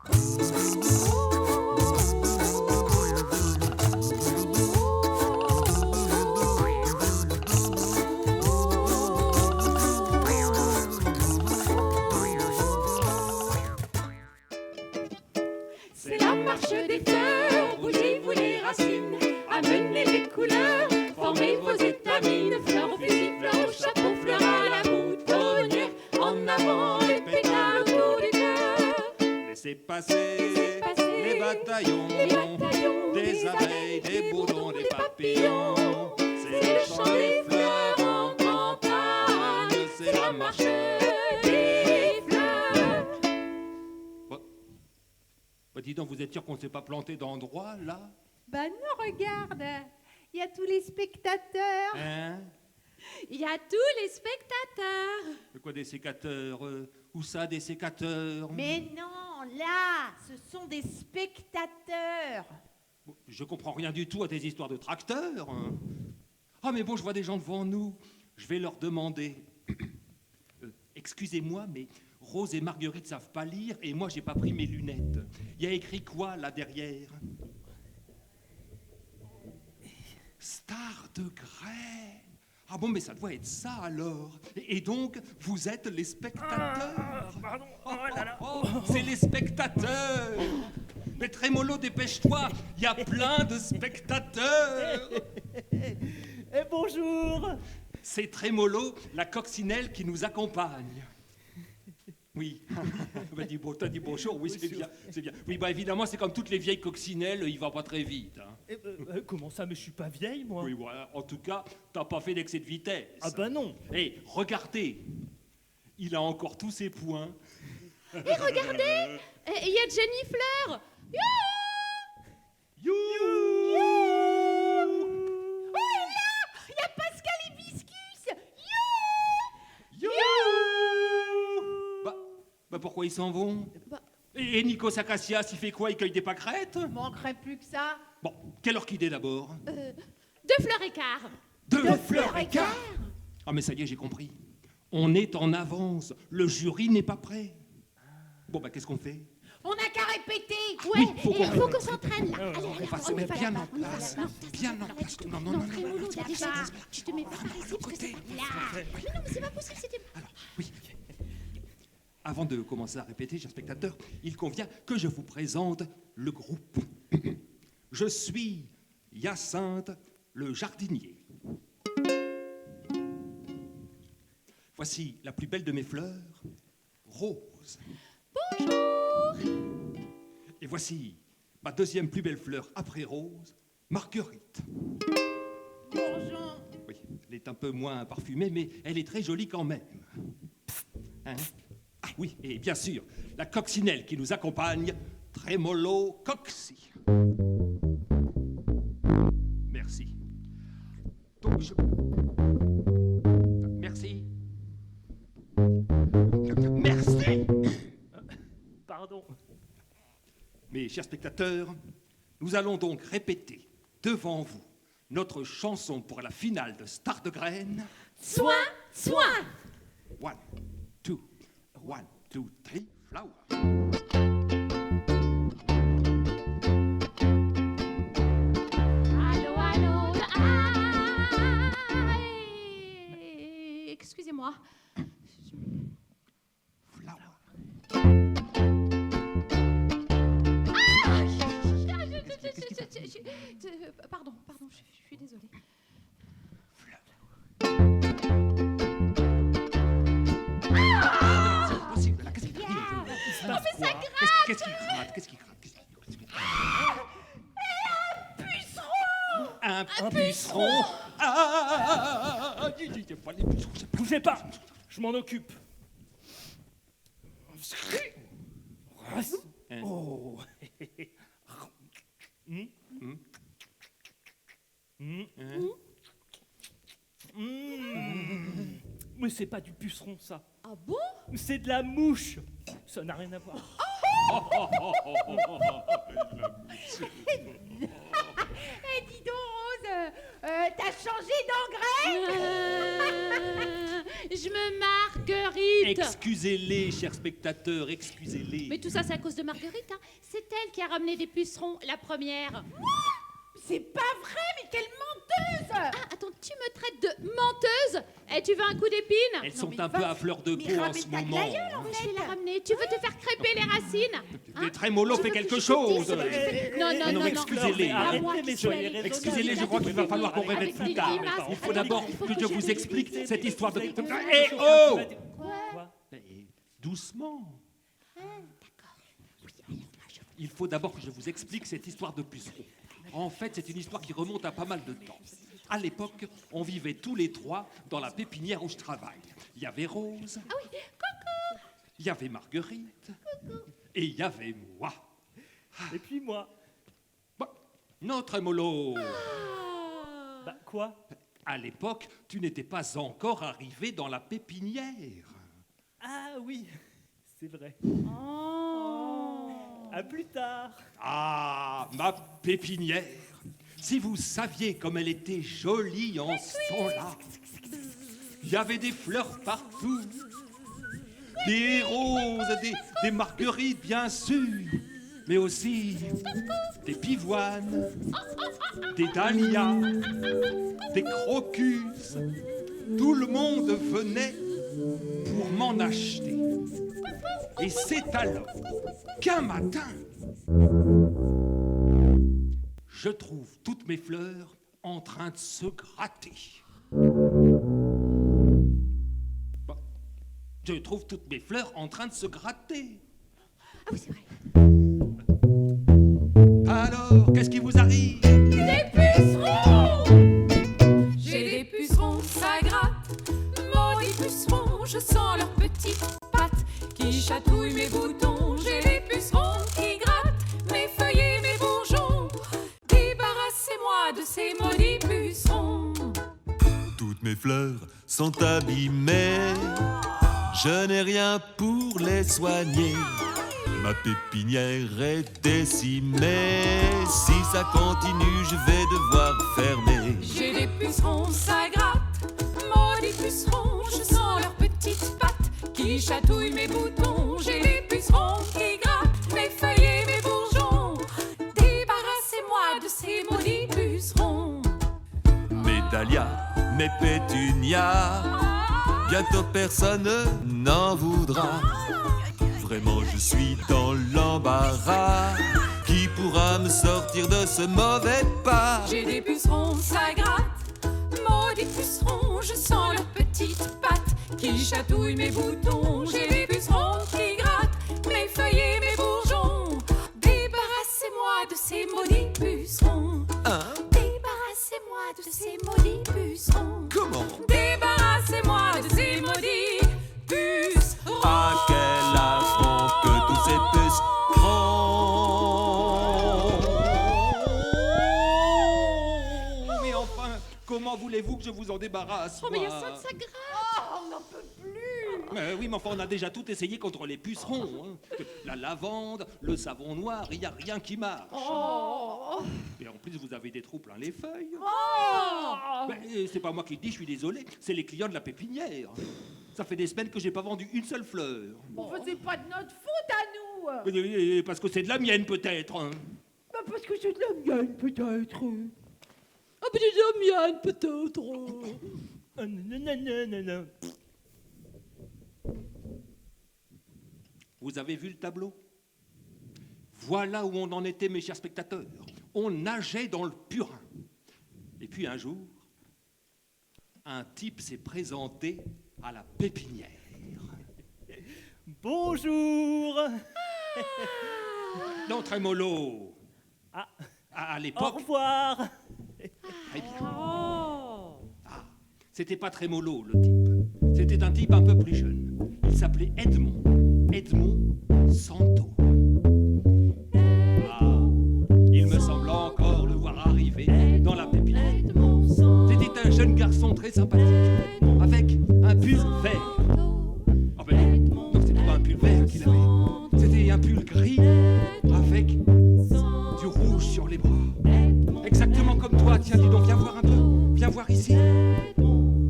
C'est la marche des fleurs, bougez-vous les racines, amenez les couleurs, formez vos étamines, fleurs au fusil, fleurs au chapeau, fleurs à la boutonnière, en avant les pétales autour du cœur. Laissez passer les bataillons, des abeilles, des bourdons, des papillons. C'est le chant des fleurs en campagne, c'est la marche des fleurs. Bah, dis donc, vous êtes sûr qu'on ne s'est pas planté d'endroit, là? Bah non, regarde, il y a tous les spectateurs. Hein? Il y a tous les spectateurs. De quoi, des sécateurs? Où ça, des sécateurs? Mais non, là, ce sont des spectateurs. Bon, je comprends rien du tout à tes histoires de tracteurs. Hein. Ah, mais bon, je vois des gens devant nous. Je vais leur demander. Excusez-moi, mais Rose et Marguerite savent pas lire et moi, j'ai pas pris mes lunettes. Il y a écrit quoi, là, derrière? Star de graines. Ah bon, mais ça doit être ça, alors. Et donc, vous êtes les spectateurs. Pardon. Oh là là. C'est les spectateurs. Mais Trémolo, dépêche-toi, il y a plein de spectateurs. Et bonjour. C'est Trémolo, la coccinelle qui nous accompagne. Oui. Bah, t'as dit bonjour, oui, c'est bien, c'est bien. Oui, bah évidemment, c'est comme toutes les vieilles coccinelles, il va pas très vite. Hein. Comment ça, mais je suis pas vieille, moi? Oui, voilà, en tout cas, t'as pas fait d'excès de vitesse. Ah bah non. Et regardez, il a encore tous ses points. Et regardez, il y a Jenny Fleur. You. Oh là, il y a Pascal Hibiscus. You. Bah pourquoi ils s'en vont? Et Nikos Acacias, il fait quoi? Il cueille des pâquerettes? Manquerait plus que ça. Bon, quelle orchidée d'abord? 2 fleurs et quart. Deux fleurs et quart. Ah mais ça y est, j'ai compris. On est en avance. Le jury n'est pas prêt. Bon, bah qu'est-ce qu'on fait? On n'a qu'à répéter. Ouais, faut il faut qu'on s'entraîne là. Allez, On va se mettre bien en place. Bien en place. Non, non, non, non, Trémolo, non, là, déjà, tu te mets pas par ici, parce que côté. c'est pas là. Mais non, mais c'est pas possible, c'était... Alors, oui. Avant de commencer à répéter, chers spectateurs, il convient que je vous présente le groupe. Je suis Hyacinthe, le jardinier. Voici la plus belle de mes fleurs, Rose. Bonjour. Et voici ma deuxième plus belle fleur après Rose, Marguerite. Bonjour. Oui, elle est un peu moins parfumée, mais elle est très jolie quand même. Hein? Ah oui, et bien sûr, la coccinelle qui nous accompagne, Trémolo Coxy. Merci. Donc je... Merci. Merci. Pardon. Mes chers spectateurs, nous allons donc répéter devant vous notre chanson pour la finale de Star de Graines. Soin, soin. 1, 2, 1, 2, 3, flower. Allô, allô, excusez-moi. Pardon, je suis désolée. C'est possible, là, qu'est-ce qui arrive? Oh, mais ça gratte. Qu'est-ce qui gratte? Qu'est-ce qui gratte? Un puceron. Ah, il pas les pucerons. Bougez pas. Je m'en occupe. Oh. Mais c'est pas du puceron, ça. Ah bon? C'est de la mouche. Ça n'a rien à voir. Eh, dis donc, Rose, t'as changé d'engrais? Je me Marguerite. Excusez-les, chers spectateurs, excusez-les. Mais tout ça, c'est à cause de Marguerite. Hein. C'est elle qui a ramené des pucerons, la première. C'est pas vrai, mais quelle menteuse! Ah, attends, tu me traites de menteuse? Et tu veux un coup d'épine? Elles sont mais un peu à fleur de mais peau en ramène ce ta moment. glaïeule, en Je vais la ramener. Tu veux te faire crêper les racines? Les trémolos Tu fait veux quelque que je te dise chose. Non, excusez-les. À moi Arrêtez, qui mais suis soyez allée- Excusez-les, je crois qu'il va falloir qu'on répète plus tard. Il faut d'abord que je vous explique cette histoire de... Eh oh! Quoi? Doucement. Il faut d'abord que je vous explique cette histoire de puceron. En fait, c'est une histoire qui remonte à pas mal de temps. À l'époque, on vivait tous les trois dans la pépinière où je travaille. Il y avait Rose. Ah oui, coucou. Il y avait Marguerite. Et il y avait moi. Et puis moi. Bah, notre mollo. Bah quoi? À l'époque, tu n'étais pas encore arrivé dans la pépinière. Ah oui, c'est vrai. Oh. À plus tard. Ah, ma pépinière. Si vous saviez comme elle était jolie en ce temps-là. Il y avait des fleurs partout. Des roses, des marguerites, bien sûr. Mais aussi des pivoines, des dahlias, des crocus. Tout le monde venait pour m'en acheter. Et c'est alors qu'un matin, je trouve toutes mes fleurs en train de se gratter. Bon, je trouve toutes mes fleurs en train de se gratter. Ah oui, c'est vrai. Alors, qu'est-ce qui vous arrive? Des pucerons! J'ai des pucerons, ça gratte. Maudits pucerons, je sens leurs petites pattes qui chatouillent mes boutons. J'ai des pucerons qui grattent mes feuilles et mes bourgeons. Débarrassez-moi de ces maudits pucerons. Toutes mes fleurs sont abîmées. Je n'ai rien pour les soigner. Ma pépinière est décimée. Si ça continue, je vais devoir fermer. J'ai des pucerons, ça gratte. Maudits pucerons, je sens leurs petites pattes qui chatouillent mes boutons. J'ai des pucerons qui grattent mes feuilles et mes bourgeons. Débarrassez-moi de ces maudits pucerons. Mes dahlias, mes pétunias, bientôt personne n'en voudra. Vraiment, je suis dans l'embarras. Qui pourra me sortir de ce mauvais pas? J'ai des pucerons, ça gratte. Maudits pucerons, je sens leurs petites pattes qui chatouillent mes boutons. J'ai des pucerons qui grattent mes feuilles et mes bourgeons. Débarrassez-moi de ces maudits pucerons. Débarrassez-moi de ces maudits pucerons. Comment? Débarrassez-moi de ces maudits pucerons. Ah, quel affront que tous ces pucerons! Mais enfin, comment voulez-vous que je vous en débarrasse? Oh, mais il y a moi ça de sa grave. Oh, on n'en peut plus! Oui, mais enfin, on a déjà tout essayé contre les pucerons. Hein. La lavande, le savon noir, il n'y a rien qui marche. Oh! Et en plus, vous avez des trous plein les feuilles. Oh! C'est pas moi qui le dis, je suis désolé. C'est les clients de la pépinière. Ça fait des semaines que j'ai pas vendu une seule fleur. Bon, c'est pas de notre faute à nous! Parce que c'est de la mienne, peut-être. Hein. Bah, parce que c'est de la mienne, peut-être. Ah, mais c'est la mienne, peut-être. Oh, non, non, non, non, non. Vous avez vu le tableau? Voilà où on en était, mes chers spectateurs. On nageait dans le purin. Et puis un jour, un type s'est présenté à la pépinière. Bonjour. Non, très mollo. Ah, À au l'époque, revoir. très bien. Oh! C'était pas très mollo, le type. C'était un type un peu plus jeune. Il s'appelait Edmond. Edmond Santo. Ah, il me semble encore le voir arriver dans la pépinière. C'était un jeune garçon très sympathique, avec un pull vert. Ah ben non, c'était pas un pull vert qu'il avait. C'était un pull gris, avec du rouge sur les bras. Exactement comme toi. Tiens, dis donc, viens voir un peu. Viens voir ici.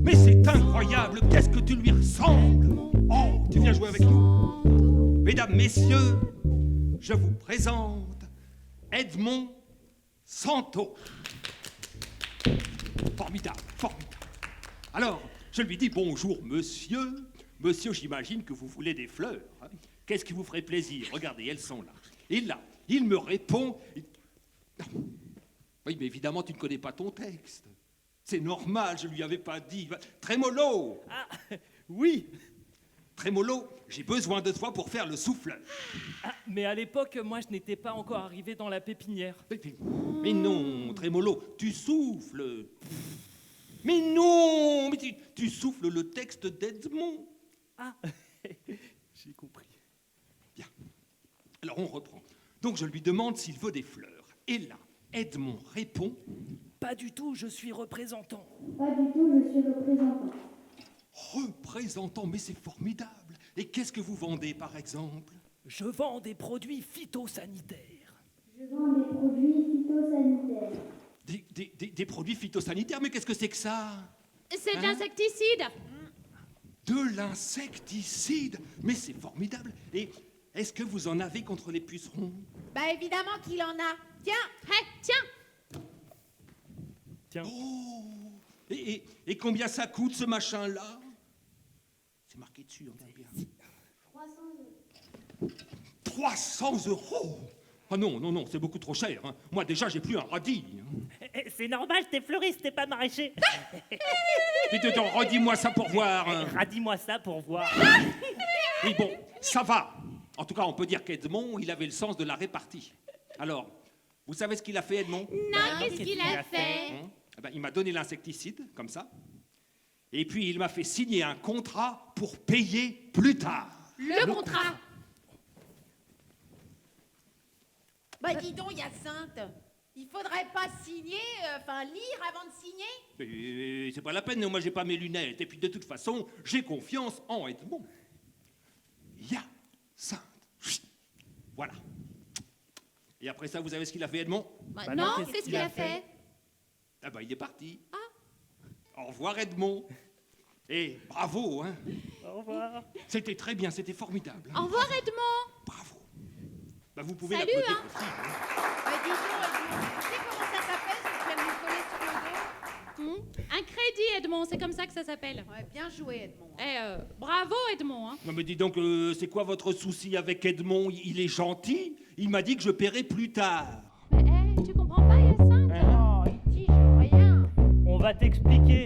Mais c'est incroyable, qu'est-ce que tu lui ressembles? ensemble. Oh, tu viens jouer avec nous? Mesdames, messieurs, je vous présente Edmond Santo. Formidable, formidable. Alors, je lui dis bonjour, monsieur. Monsieur, j'imagine que vous voulez des fleurs. Hein. Qu'est-ce qui vous ferait plaisir? Regardez, elles sont là. Et là, il me répond... Oui, mais évidemment, tu ne connais pas ton texte. C'est normal, je lui avais pas dit. Trémolo! Ah, oui. Trémolo, j'ai besoin de toi pour faire le souffleur. Ah, mais à l'époque, moi, je n'étais pas encore arrivé dans la pépinière. Mais non, Trémolo, tu souffles. Mais non, mais tu souffles le texte d'Edmond. Ah, j'ai compris. Bien. Alors on reprend. Donc je lui demande s'il veut des fleurs. Et là, Edmond répond... Pas du tout, je suis représentant. Pas du tout, je suis représentant. Représentant, mais c'est formidable. Et qu'est-ce que vous vendez, par exemple? Je vends des produits phytosanitaires. Je vends des produits phytosanitaires. Des produits phytosanitaires, mais qu'est-ce que c'est que ça? C'est de l'insecticide. De l'insecticide? Mais c'est formidable. Et est-ce que vous en avez contre les pucerons? Bah évidemment qu'il en a. Tiens, Hé, tiens. Tiens. Oh! Et combien ça coûte, ce machin-là? C'est marqué dessus, on voit bien. 300 euros? Ah non, non, non, c'est beaucoup trop cher. Hein. Moi, déjà, j'ai plus un radis. Hein. C'est normal, t'es fleuriste, t'es pas maraîcher. Dites donc, redis-moi ça pour voir. Hein. Radis-moi ça pour voir. Oui, bon, ça va. En tout cas, on peut dire qu'Edmond, il avait le sens de la répartie. Alors, vous savez ce qu'il a fait, Edmond? Non, qu'est-ce qu'il a fait? Hein? Eh ben, il m'a donné l'insecticide, comme ça. Et puis, il m'a fait signer un contrat pour payer plus tard. Le contrat. bah dis donc Hyacinthe, il faudrait pas signer, lire avant de signer? Et c'est pas la peine, moi j'ai pas mes lunettes. Et puis de toute façon, j'ai confiance en Edmond. Hyacinthe. Chut. Voilà. Et après ça, vous savez ce qu'il a fait, Edmond? Bah non, non, qu'est-ce qu'il a fait? Ah bah il est parti. Au revoir, Edmond. Et bravo, hein. Au revoir. C'était très bien, c'était formidable. Au revoir, Edmond. Bravo. Bah vous pouvez Salut, l'applaudir hein. aussi. Hein. Bah dis donc, Edmond, tu sais comment ça s'appelle ce que tu viens de nous coller sur le dos? Un crédit, Edmond, c'est comme ça que ça s'appelle. Ouais, bien joué Edmond. Bravo, Edmond. Hein. Non mais dis donc, c'est quoi votre souci avec Edmond? Il est gentil. Il m'a dit que je paierai plus tard. Mais tu comprends pas, Hyacinthe? Oh, il tige rien. On va t'expliquer.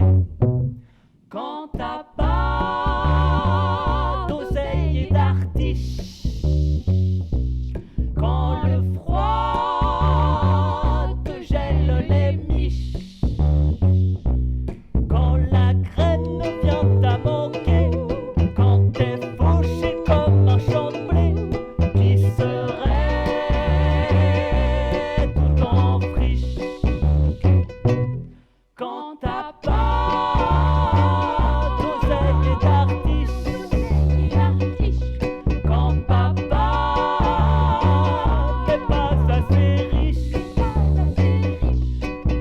Quand t'as pas d'oseille et d'artiche, quand le froid te gèle les miches, quand la graine vient à manquer, quand t'es fauché comme un champ de blé, qui serait tout en friche. Quand t'as pas d'oseille et d'artiche, quand papa n'est pas assez riche,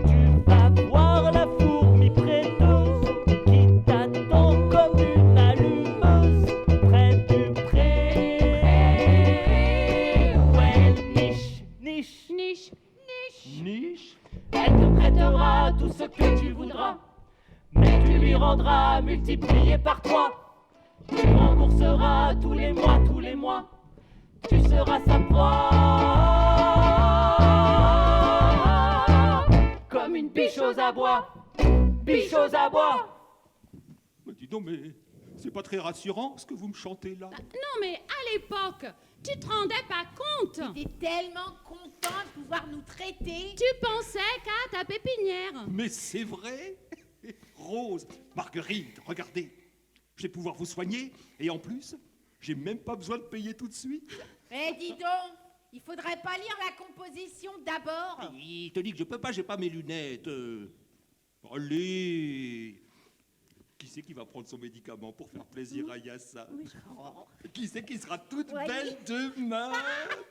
tu vas voir la fourmi prêteuse qui t'attend comme une allumeuse près du pré où elle niche, niche, Niche. niche. Elle te prêtera tout ce que tu voudras, mais tu lui rendras multiplié par 3. Tu rembourseras tous les mois, tu seras sa proie. Comme une biche aux abois, biche aux abois. Mais dis donc, mais c'est pas très rassurant ce que vous me chantez là. Non, mais à l'époque, tu te rendais pas compte. T'es tellement content de pouvoir nous traiter. Tu pensais qu'à ta pépinière. Mais c'est vrai. Rose, Marguerite, regardez. Je vais pouvoir vous soigner et en plus, j'ai même pas besoin de payer tout de suite. Eh dis donc, il faudrait pas lire la composition d'abord? Il te dit que je peux pas, j'ai pas mes lunettes. Allez. Qui c'est qui va prendre son médicament pour faire plaisir à Yassa? Qui c'est qui sera toute belle demain?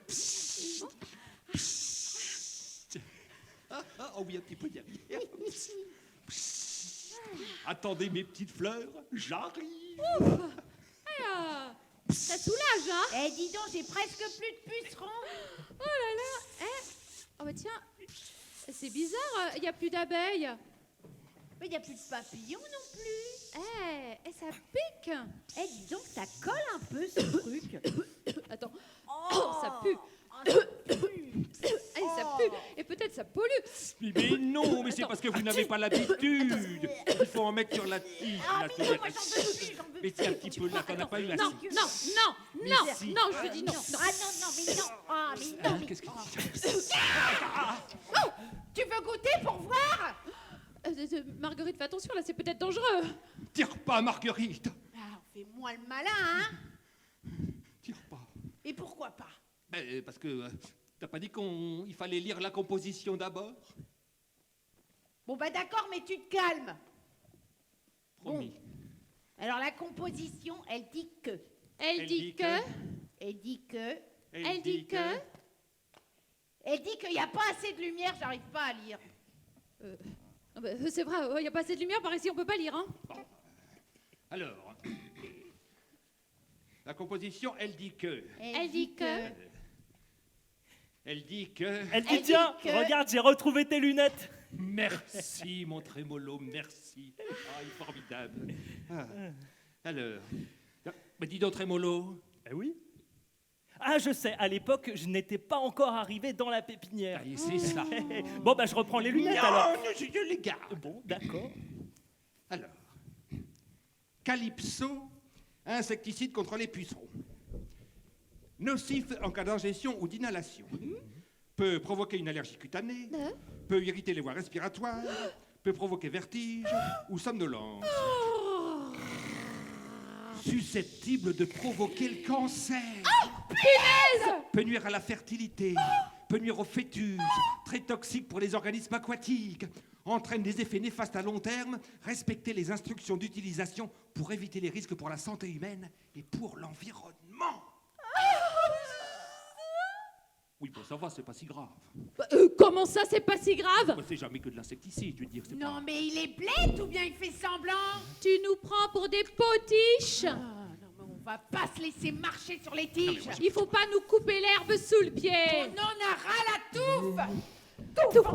Psst. Psst. Oh oui, un petit peu derrière. Psst. Psst. Attendez mes petites fleurs, j'arrive. Ah, ça soulage, hein? Eh, dis donc, j'ai presque plus de pucerons. Oh là là. Oh bah tiens, c'est bizarre, il n'y a plus d'abeilles. Mais il n'y a plus de papillons non plus. Ça pique. Eh, dis donc, ça colle un peu ce truc. Attends, Oh, ça pue. Ça pue. Et peut-être ça pollue. Mais non, mais c'est Attends. parce que vous n'avez pas l'habitude. Il faut en mettre sur la tige. Ah, la mais non, moi cigarette. j'en veux plus, j'en veux Mais plus. c'est un petit peu là qu'on n'a pas eu Non, assez. non, si. je te dis non. Ah non, mais non. Ah, mais non. Qu'est-ce que Tu veux goûter pour voir? Marguerite, fais attention, là, c'est peut-être dangereux. Tire pas, Marguerite. Ah, fais-moi le malin, hein? Tire pas. Et pourquoi pas? Parce que t'as pas dit qu'il fallait lire la composition d'abord? Bon, bah d'accord, mais tu te calmes. Promis. Alors la composition, elle dit que. Elle dit que... Elle dit que. Elle dit que... Elle dit qu'il n'y a pas assez de lumière, j'arrive pas à lire. C'est vrai, il n'y a pas assez de lumière par ici, on peut pas lire, hein. Alors, la composition, elle dit que... Elle dit que... Elle dit que... Elle dit dit tiens, que- regarde, j'ai retrouvé tes lunettes. Merci, mon trémolo, merci. Ah, il est formidable. Ah. Alors, mais dis donc, trémolo, Eh oui. Ah, je sais, à l'époque, je n'étais pas encore arrivé dans la pépinière. ah, c'est ça. Bon, bah, je reprends les lunettes Non, alors. non, je les garde. Bon, d'accord. Alors, Calypso, insecticide contre les pucerons. Nocif en cas d'ingestion ou d'inhalation. Peut provoquer une allergie cutanée. Peut irriter les voies respiratoires. Peut provoquer vertige ou somnolence. Susceptible de provoquer le cancer. Peut nuire à la fertilité. Peut nuire au fœtus. Très toxique pour les organismes aquatiques. Entraîne des effets néfastes à long terme. Respectez les instructions d'utilisation pour éviter les risques pour la santé humaine et pour l'environnement. Oui, bon, ça va, c'est pas si grave. Comment ça, c'est pas si grave? Moi, c'est jamais que de l'insecticide, je veux dire. C'est Non, pas... mais il est bled ou bien il fait semblant? Tu nous prends pour des potiches? Ah, non, mais on va pas se laisser marcher sur les tiges. Il faut pas nous couper l'herbe sous le pied. On en a ras la touffe. Touffe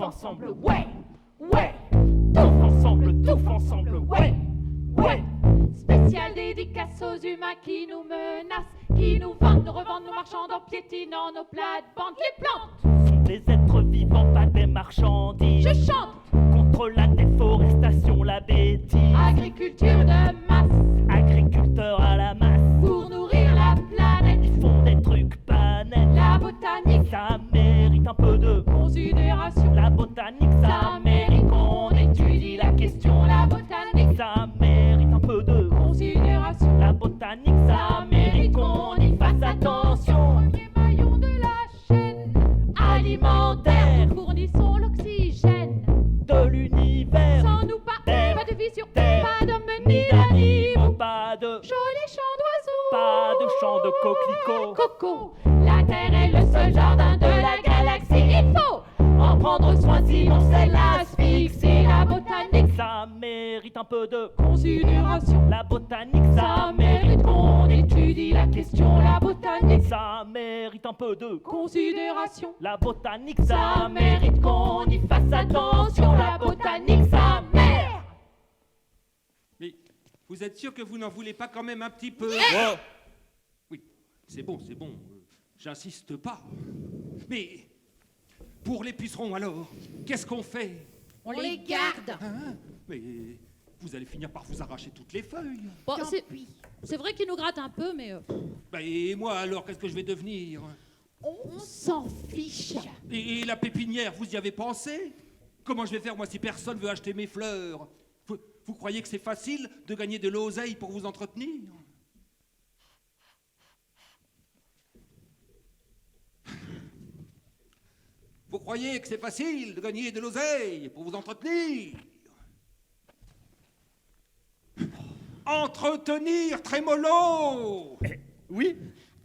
ensemble, ouais, ouais. Touffe ensemble, ouais, ouais. Spécial dédicace aux humains qui nous menacent, qui nous vendent, nous revendent, nous marchandent en piétinant nos plates-bandes. Les plantes, Sont des êtres vivants, pas des marchandises. je chante. Contre la déforestation, la bêtise. Agriculture de masse, Agriculteurs à la masse. pour nourrir la planète. Ils font des trucs pas nets. La botanique, Ça mérite un peu de... considération. La botanique, ça mérite qu'on étudie la question. La botanique, Ça mérite un peu de... considération. La botanique, ça mérite qu'on y fasse attention. Premier maillon de la chaîne alimentaire, fournissons l'oxygène. De l'univers, Sans nous pas de vie sur terre, pas d'hommes ni ni d'animaux, d'animaux. pas de... Jolis chants d'oiseaux, Pas de chant de coquelicots. Coco, la Terre est le seul jardin de la galaxie. Il faut en prendre soin, sinon c'est l'asphyxie. La botanique, Ça mérite un peu de... considération. La botanique, Ça mérite qu'on étudie la question. La botanique, Ça mérite un peu de... considération. La botanique, Ça mérite qu'on y fasse attention. La botanique, ça mérite. Mais vous êtes sûr que vous n'en voulez pas quand même un petit peu? Oui, c'est bon, j'insiste pas. Mais pour les pucerons alors, qu'est-ce qu'on fait? On les garde. Hein? Mais vous allez finir par vous arracher toutes les feuilles. Bon, Tant c'est pis. vrai qu'il nous gratte un peu, mais Et moi alors, qu'est-ce que je vais devenir? on s'en fiche. Et la pépinière, vous y avez pensé? Comment je vais faire moi si personne veut acheter mes fleurs? Vous croyez que c'est facile de gagner de l'oseille pour vous entretenir? Vous croyez que c'est facile de gagner de l'oseille pour vous entretenir? Entretenir, trémolo! Oui.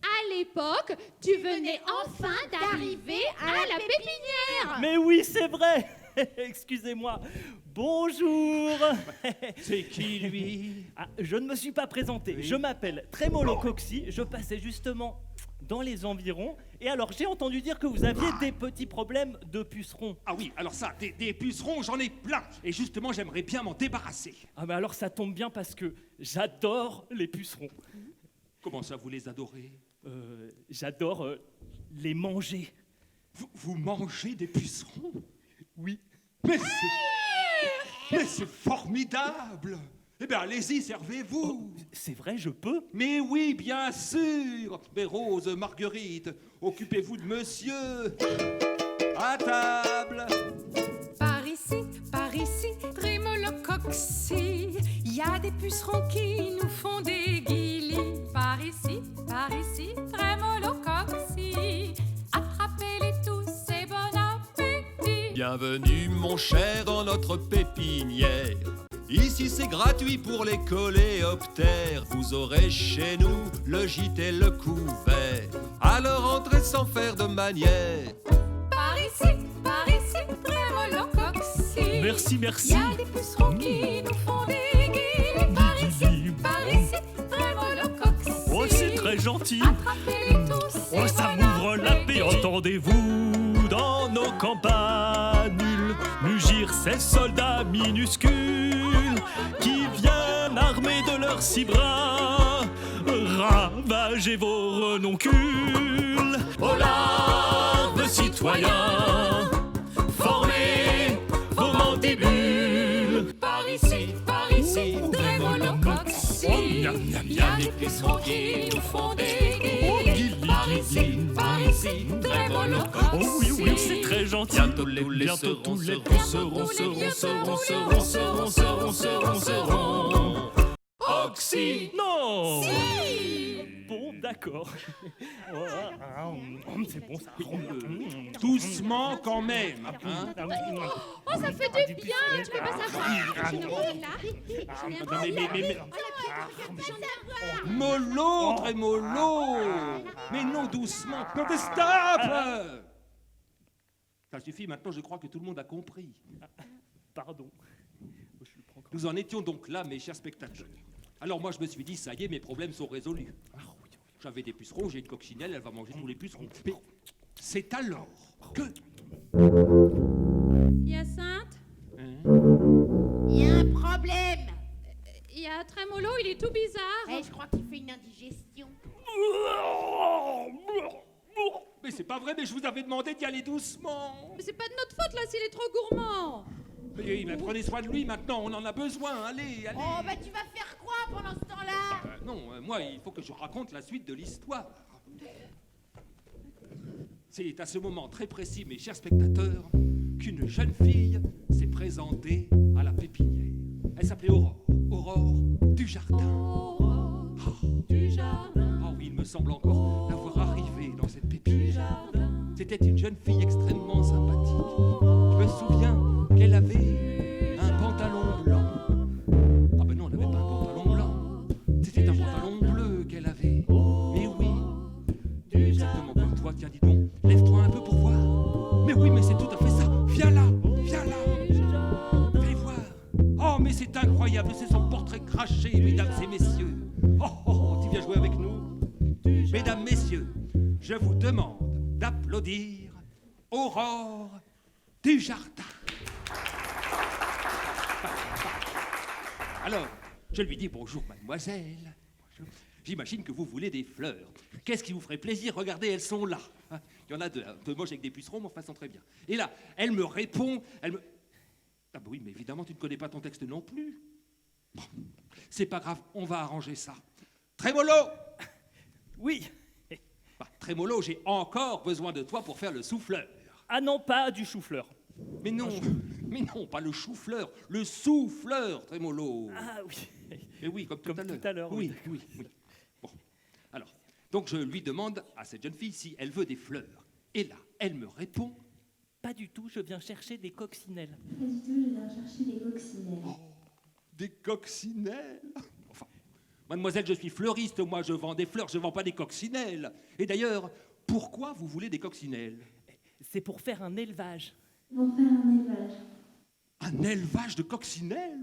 À l'époque, tu venais enfin d'arriver à la pépinière. Mais oui, c'est vrai. excusez-moi. Bonjour. C'est qui, lui? Ah, je ne me suis pas présenté. Oui. Je m'appelle Trémolo Coxy. Je passais justement dans les environs. Et alors, j'ai entendu dire que vous aviez des petits problèmes de pucerons. Ah oui, alors ça, des pucerons, j'en ai plein. Et justement, j'aimerais bien m'en débarrasser. Ah bah alors, ça tombe bien parce que j'adore les pucerons. Comment ça, vous les adorez? J'adore les manger. Vous mangez des pucerons? Oui. Mais c'est formidable! Eh bien, allez-y, servez-vous! C'est vrai, je peux? Mais oui, bien sûr! Mais Rose, Marguerite, occupez-vous de monsieur! À table! Par ici, Trémolo Coxy, y a des pucerons qui nous font des guilis. Par ici, Trémolo Coxy, attrapez-les tous et bon appétit. Bienvenue mon cher dans notre pépinière. Ici c'est gratuit pour les coléoptères. Vous aurez chez nous le gîte et le couvert. Alors entrez sans faire de manière. Par ici, Trémolo Coxy. Merci. Y a des pucerons qui nous font des guilis. Par ici, Trémolo Coxy. Oh, c'est très gentil. Attrapez-les tous et Oh, ça bon m'ouvre la paix, appétit. entendez-vous, dans nos campagnes, mugir ces soldats minuscules qui viennent armés de leurs 6 bras, ravager vos renoncules. Aux larves citoyens, formez vos mandibules. Par ici, Trémolo Coxy. Y a des pucerons qui nous font des guilis. Par ici, Trémolo Coxy. Oh oui, c'est très gentil. Bientôt tous les seront. Oxy. Non. Si. Bon, d'accord. C'est bon ça. Doucement quand même, hein? Oh, ça fait du bien. Tu peux pas savoir. Je l'ai là. mais... Mollo, très mollo! Mais non, doucement! Non, mais stop! Ça suffit, maintenant je crois que tout le monde a compris. Pardon. Je le prends quand Nous en étions donc là, mes chers spectateurs. Alors moi je me suis dit, ça y est, mes problèmes sont résolus. J'avais des pucerons, j'ai une coccinelle, elle va manger tous les pucerons. Mais c'est alors que... Hyacinthe, Il y a un problème. il y a Trémolo, il est tout bizarre. Je crois qu'il fait une indigestion. Mais c'est pas vrai, mais je vous avais demandé d'y aller doucement. Mais c'est pas de notre faute là s'il est trop gourmand. Mais prenez soin de lui maintenant, on en a besoin, allez. Oh, bah tu vas faire quoi pendant ce temps-là? Non, moi, il faut que je raconte la suite de l'histoire. C'est à ce moment très précis, mes chers spectateurs, qu'une jeune fille s'est présentée à la pépinière. Elle s'appelait Aurore Dujardin. Aurore Dujardin. Ah oui, il me semble encore la voir arriver dans cette pépinière. C'était une jeune fille extrêmement sympathique. Je me souviens qu'elle avait un pantalon blanc. Ah ben non, elle n'avait pas un pantalon blanc. C'était un pantalon bleu qu'elle avait. Mais oui, exactement comme toi. Tiens, dis donc, lève-toi un peu pour voir. Mais oui, mais c'est tout à fait ça. Viens là. Fais voir. Oh, mais c'est incroyable, c'est son portrait craché, mesdames et messieurs. Oh, tu viens jouer avec nous? Mesdames, messieurs, je vous demande d'applaudir Aurore Dujardin. Alors, je lui dis bonjour, mademoiselle. Bonjour. J'imagine que vous voulez des fleurs. Qu'est-ce qui vous ferait plaisir? Regardez, elles sont là. Il y en a deux, un peu moches avec des pucerons, mais enfin, elles sont très bien. Et là, elle me répond, Ah bah oui, mais évidemment, tu ne connais pas ton texte non plus. Bon, c'est pas grave, on va arranger ça. Trémolo! Oui. Bah, Trémolo, j'ai encore besoin de toi pour faire le souffleur. Ah non, pas du chou-fleur. Mais non, pas le chou-fleur, le souffleur, Trémolo. Ah oui. Mais oui, comme tout à l'heure. Oui. Bon, alors, donc je lui demande à cette jeune fille si elle veut des fleurs. Et là, elle me répond... Pas du tout, je viens chercher des coccinelles. Pas du tout, je viens chercher des coccinelles. Des coccinelles? Enfin, mademoiselle, je suis fleuriste, moi je vends des fleurs, je vends pas des coccinelles. Et d'ailleurs, pourquoi vous voulez des coccinelles? C'est pour faire un élevage. Pour faire un élevage. Un élevage de coccinelles?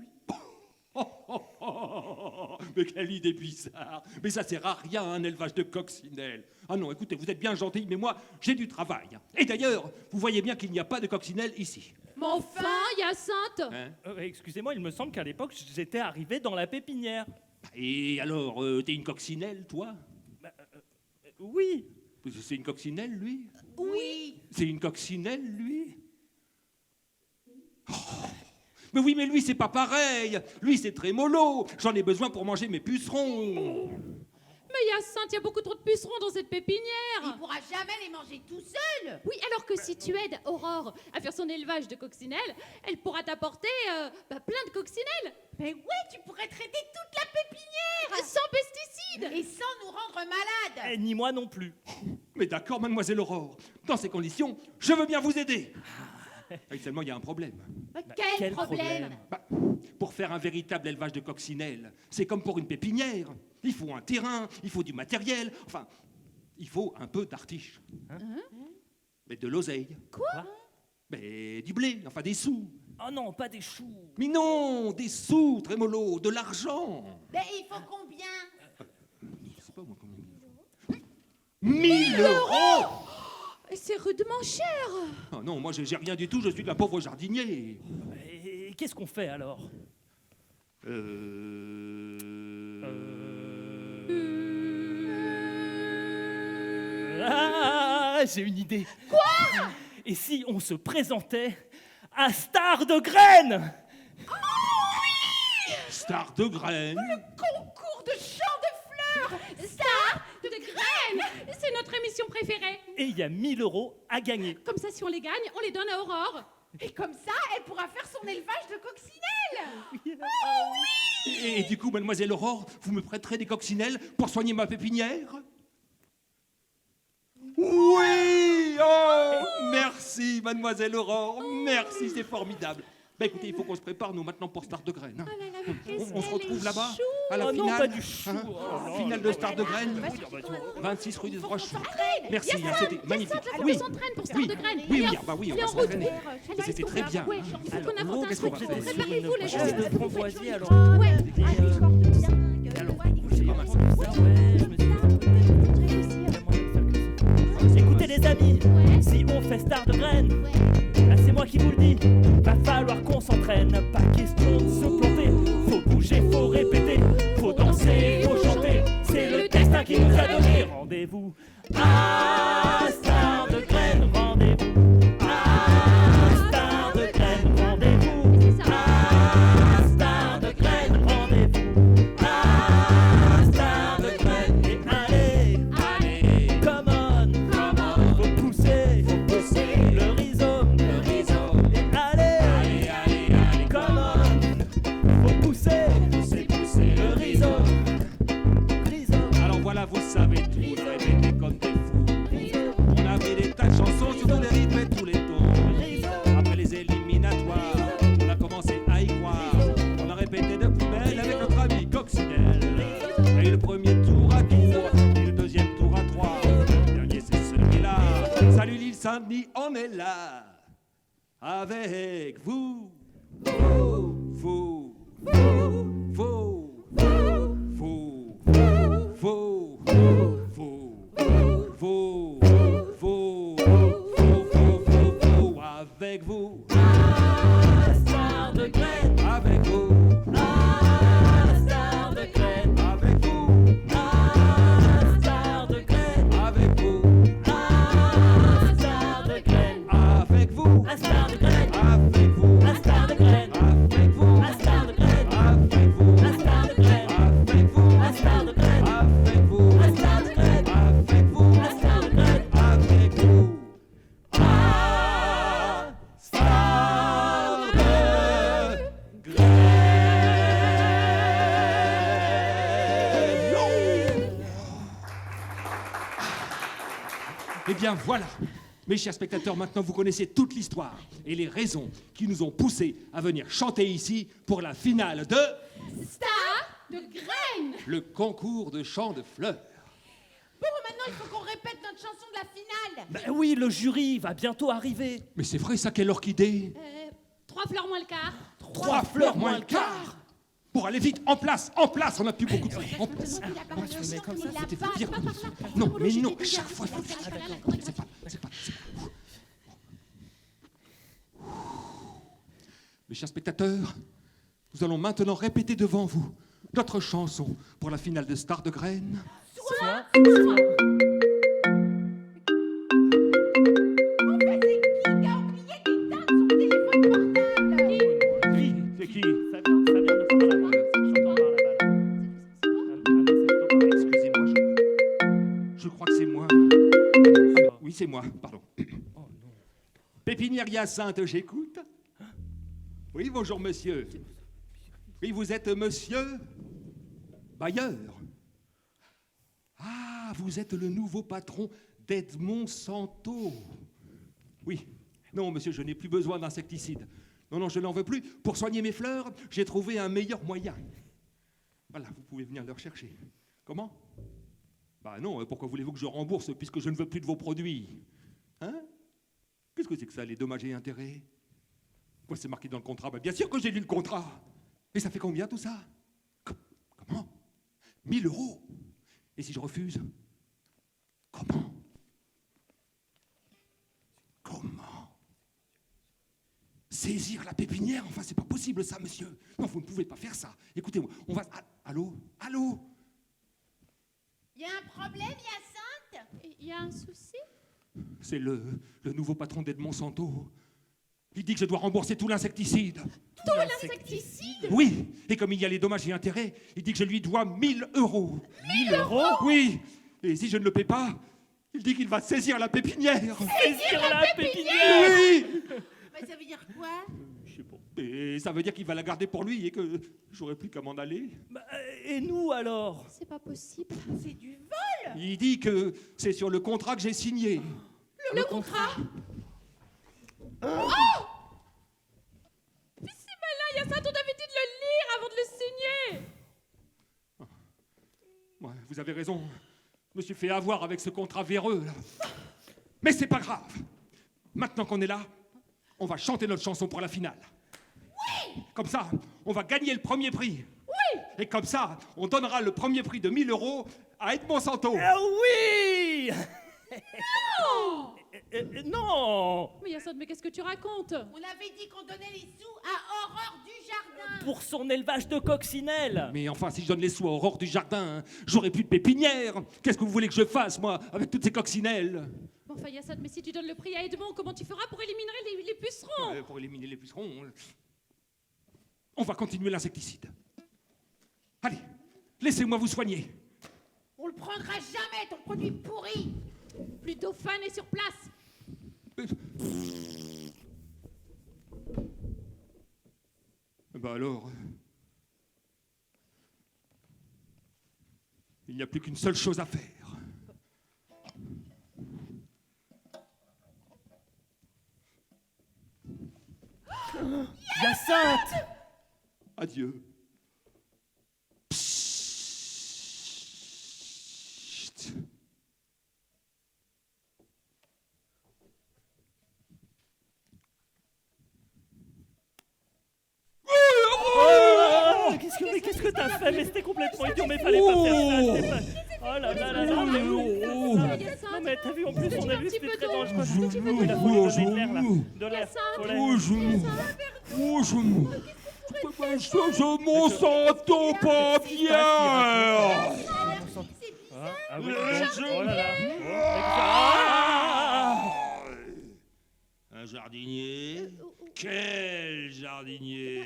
Mais quelle idée bizarre! Mais ça sert à rien, un élevage de coccinelles. Ah non, écoutez, vous êtes bien gentil, mais moi, j'ai du travail. Et d'ailleurs, vous voyez bien qu'il n'y a pas de coccinelles ici. Mais enfin, Hyacinthe! Hein? Excusez-moi, il me semble qu'à l'époque, j'étais arrivé dans la pépinière. Et alors, t'es une coccinelle, toi? Oui. C'est une coccinelle, lui? Oui. C'est une coccinelle, lui? Oh. Mais oui, mais lui, c'est pas pareil. Lui, c'est très mollo. J'en ai besoin pour manger mes pucerons. Mais Hyacinthe, il y a beaucoup trop de pucerons dans cette pépinière. Il pourra jamais les manger tout seul. Oui, alors que si tu aides Aurore à faire son élevage de coccinelles, elle pourra t'apporter plein de coccinelles. Mais ouais, tu pourrais traiter toute la pépinière. Sans pesticides. Et sans nous rendre malades. Ni moi non plus. Mais d'accord, mademoiselle Aurore. Dans ces conditions, je veux bien vous aider. Seulement, il y a un problème. Quel problème? Pour faire un véritable élevage de coccinelles, c'est comme pour une pépinière. Il faut un terrain, il faut du matériel, enfin, il faut un peu d'artiche. Mais de l'oseille. Quoi? Mais du blé, enfin des sous. Oh non, pas des choux. Mais non, des sous, Trémolo, de l'argent. Mais il faut combien? Je sais pas moi combien. 1000 euros! Et c'est rudement cher. Ah non, moi j'ai rien du tout, je suis de la pauvre jardinier. Et qu'est-ce qu'on fait alors? Ah, j'ai une idée. Quoi? Et si on se présentait à Star de Graines? Star de graines. Concours de chant de fleurs. Star de graines. C'est notre émission préférée. Et il y a 1000 euros à gagner. Comme ça, si on les gagne, on les donne à Aurore. Et comme ça, elle pourra faire son élevage de coccinelles. Et du coup, mademoiselle Aurore, vous me prêterez des coccinelles pour soigner ma pépinière? Oui! Oh! Merci, mademoiselle Aurore, merci, c'est formidable. Bah écoutez, il faut qu'on se prépare, nous, maintenant, pour Star de Graines. Hein. Oh là là, mais qu'est-ce On se retrouve qu'elle est là-bas, chou. à la Oh non, finale. pas du chou. Hein, Oh non, finale de Star de Graines, Vas-y, 26 rue des Trois Choux. S'entraîne. Merci, hein, c'était magnifique. Hyacinthe, faut Oui, qu'on s'entraîne pour Star oui, de graines. oui, Allez, bah oui, on viens va en route. s'entraîner. Mais c'était très bien. Ouais, hein. il faut qu'on Alors, invente un qu'est-ce qu'on truc. va faire? Préparez-vous, les gens. de framboisier, alors. Ouais. Écoutez les amis, si on fait Star de Graines, là c'est moi qui vous le dis, va falloir qu'on s'entraîne, pas question de se planter, faut bouger, faut répéter, faut danser, faut chanter, c'est le destin qui nous a donné. Rendez-vous à Star de Graines, rendez-vous à Star de Graines, rendez-vous à Star de Graines, rendez-vous à Star de Graines, et allez, come on, faut pousser le rhizome, et allez, come on, faut pousser le rhizome. Alors voilà, vous savez tout, on a répété comme des fous. On avait des tas de chansons sur tous les rythmes et tous les tons. Après les éliminatoires, on a commencé à y croire. On a répété de plus belle avec notre ami Coccinelle. Et le premier tour à tour, et le deuxième tour à 3. Le dernier c'est celui-là. Salut l'île Saint-Denis, on est là. Avec vous, vous, vous, vous, vous, vous, vous, avec vous, Star de Graines, avec vous, Star de Graines, avec vous, Star de Graines, avec vous, Star de Graines, avec vous, Star de Graines, avec vous, Star de Graines, avec vous, Star de Graines, avec vous, Star de Graines, avec vous, Star de Graines, avec vous, Star de Graines, avec vous, Star de Graines, avec vous. Eh bien voilà, mes chers spectateurs, maintenant vous connaissez toute l'histoire et les raisons qui nous ont poussés à venir chanter ici pour la finale de Star de graines. le concours de chant de fleurs. Bon, maintenant Maintenant, il faut qu'on répète notre chanson de la finale. Bah oui, le jury va bientôt arriver. Mais c'est vrai, ça, quelle orchidée? 3 fleurs moins le quart. 3 fleurs moins le quart. Pour aller vite, en place, on n'a plus beaucoup de temps. En place. Il a pas de chanson, comme il ça, a C'était pas, dire pas comme par ça. là. Non, mais non, J'ai chaque dit, fois, c'est c'est pas- pas. Mes chers spectateurs, nous allons maintenant répéter devant vous notre chanson pour la finale de Star de Graines. Soit. En fait, c'est qui qui a oublié d'éteindre son téléphone portable? Qui? C'est qui? Ça vient de par là-bas. J'entends par là-bas. Excusez-moi, je crois que c'est moi. Oui, c'est moi, pardon. Oh non. Pépinière Hyacinthe, j'écoute. Oui, bonjour monsieur. Oui, vous êtes monsieur Bailleur. Ah, vous êtes le nouveau patron d'Edmond Santo. Oui. Non, monsieur, je n'ai plus besoin d'insecticides. Non, je n'en veux plus. Pour soigner mes fleurs, j'ai trouvé un meilleur moyen. Voilà, vous pouvez venir le rechercher. Comment? Bah non, pourquoi voulez-vous que je rembourse puisque je ne veux plus de vos produits? Hein? Qu'est-ce que c'est que ça, les dommages et intérêts? Quoi, c'est marqué dans le contrat? Bah, bien sûr que j'ai lu le contrat. Et ça fait combien tout ça? Comment? 1000 €. Et si je refuse? Comment? Saisir la pépinière? Enfin, c'est pas possible ça, monsieur. Non, vous ne pouvez pas faire ça. Écoutez-moi, on va... Allô? Il y a un problème, Hyacinthe? Il y a un souci? C'est le nouveau patron d'Edmond Santo. Il dit que je dois rembourser tout l'insecticide. Tout l'insecticide? Oui, et comme il y a les dommages et intérêts, il dit que je lui dois 1000 €. 1000 €? Oui, et si je ne le paie pas, il dit qu'il va saisir la pépinière. Saisir la pépinière! Oui. Mais ça veut dire quoi? Je sais pas. Et ça veut dire qu'il va la garder pour lui et que j'aurai plus qu'à m'en aller. Bah, et nous alors? C'est pas possible. C'est du vol! Il dit que c'est sur le contrat que j'ai signé. Le contrat? Mais c'est malin, Hyacinthe, on t'avait dit de le lire avant de le signer. Ouais, vous avez raison. Je me suis fait avoir avec ce contrat véreux, là. Mais c'est pas grave. Maintenant qu'on est là, on va chanter notre chanson pour la finale. Oui! Comme ça, on va gagner le premier prix. Oui! Et comme ça, on donnera le premier prix de 1000 € à Edmond Santo. Oui! Non! Mais Hyacinthe, mais qu'est-ce que tu racontes? On avait dit qu'on donnait les sous à Aurore du Jardin. Pour son élevage de coccinelles! Mais enfin, si je donne les sous à Aurore du Jardin, hein, j'aurai plus de pépinière. Qu'est-ce que vous voulez que je fasse, moi, avec toutes ces coccinelles? Bon, enfin, Hyacinthe, mais si tu donnes le prix à Edmond, comment tu feras pour éliminer les pucerons? Pour éliminer les pucerons, on va continuer l'insecticide. Allez, laissez-moi vous soigner. On le prendra jamais, ton produit pourri. Plutôt fan est sur place. Bah alors, il n'y a plus qu'une seule chose à faire. Hyacinthe! Adieu. Oh, qu'est-ce que t'as fait? Mais c'était complètement idiot, mais fallait pas faire ça. C'était pas... Oh là là là là. Non mais t'as vu, en plus on a vu, c'était très dangereux. Il a fallu donner de l'air là. De l'air. Faut l'air. Mon santo pas bien. Ah oui, oh là là. Un jardinier? Quel jardinier!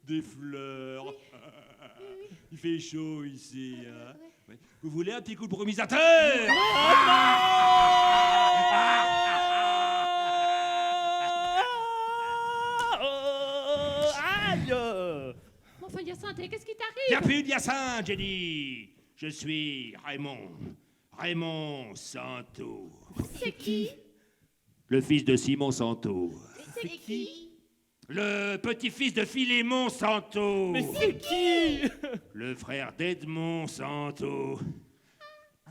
Des fleurs! Il fait chaud ici. Hein? Ouais. Vous voulez un petit coup de brumisateur? Aïe! Bon, enfin, Hyacinthe, qu'est-ce qui Il n'y a t'arrive? plus d'Hyacinthe, j'ai dit! Je suis Raymond Santo. C'est qui? Le fils de Simon Santo. C'est qui? Le petit-fils de Philémon Santo. Mais c'est qui? Le frère d'Edmond Santo.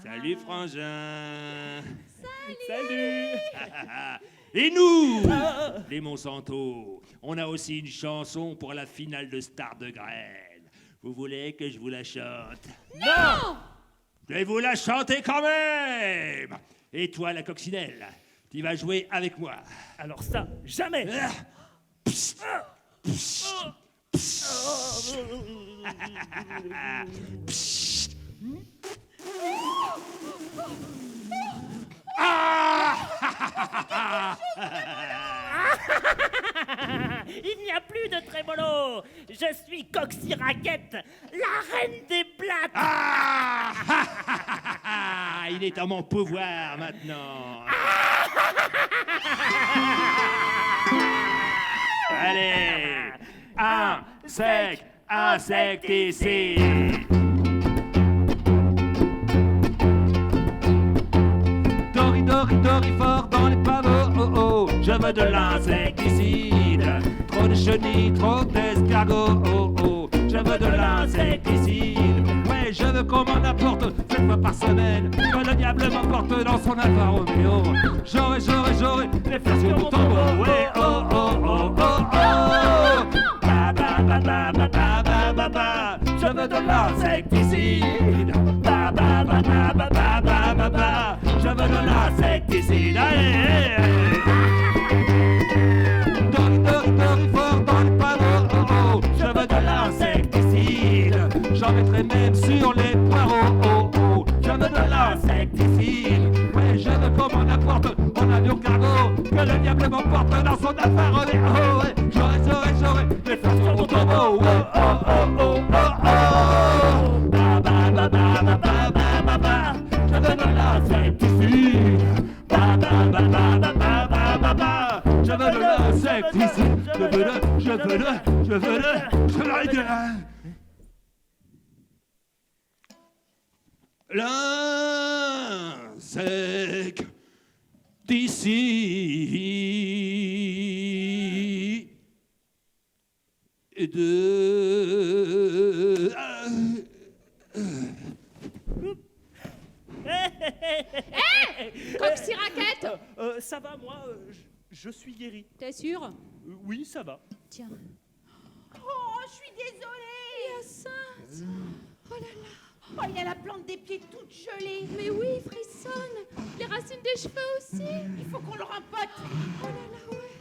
Salut frangin. Salut. Et nous, les Monsanto, on a aussi une chanson pour la finale de Star de Grêle. Vous voulez que je vous la chante? Non! Je vais vous la chanter quand même. Et toi, la coccinelle, tu vas jouer avec moi. Alors ça, jamais. Psst, psst, psst. Psst. Ah! Il n'y a plus de trémolo. Je suis Coxy Raquette, la reine des blattes. Ah! Il est en mon pouvoir maintenant. Allez, insecticide. Dori fort dans les pavots, oh oh, je veux de l'insecticide. Trop de chenilles, trop d'escargots, oh oh, je veux de l'insecticide. Ouais, je veux qu'on m'en apporte 7 fois par semaine, que le diable m'emporte dans son Alfa Romeo. J'aurais les faire sur mon tombeau, ouais, oh oh oh oh oh. Ba ba ba ba ba ba ba ba ba, je veux de l'insecticide. Ba ba ba ba ba ba ba ba ba, je veux de l'insecticide. Allez, Dori fort dans les pavots, oh oh, je veux de l'insecticide. J'en mettrai même sur les poireaux, oh oh, je veux de l'insecticide. Ouais, je veux qu'on m'en apporte en avion cargo, que le diable m'emporte dans son Alfa Romeo. Oh ouais, j'aurais les faire sur mon tombeau, oh oh oh oh oh oh. Ba ba ba ba ba ba ba ba ba, je veux de l'insecticide. Ba ba ba ba ba ba ba ba ba, je veux de l'insecticide. Je veux de Coxy Raquette! Ça va, moi, je suis guéri. T'es sûr? Oui, ça va. Tiens. Oh, je suis désolée. Hyacinthe! Oh là là! Oh, il y a la plante des pieds toute gelée. Mais oui, il frissonne! Les racines des cheveux aussi! Il faut qu'on le rempote. Oh là là, ouais!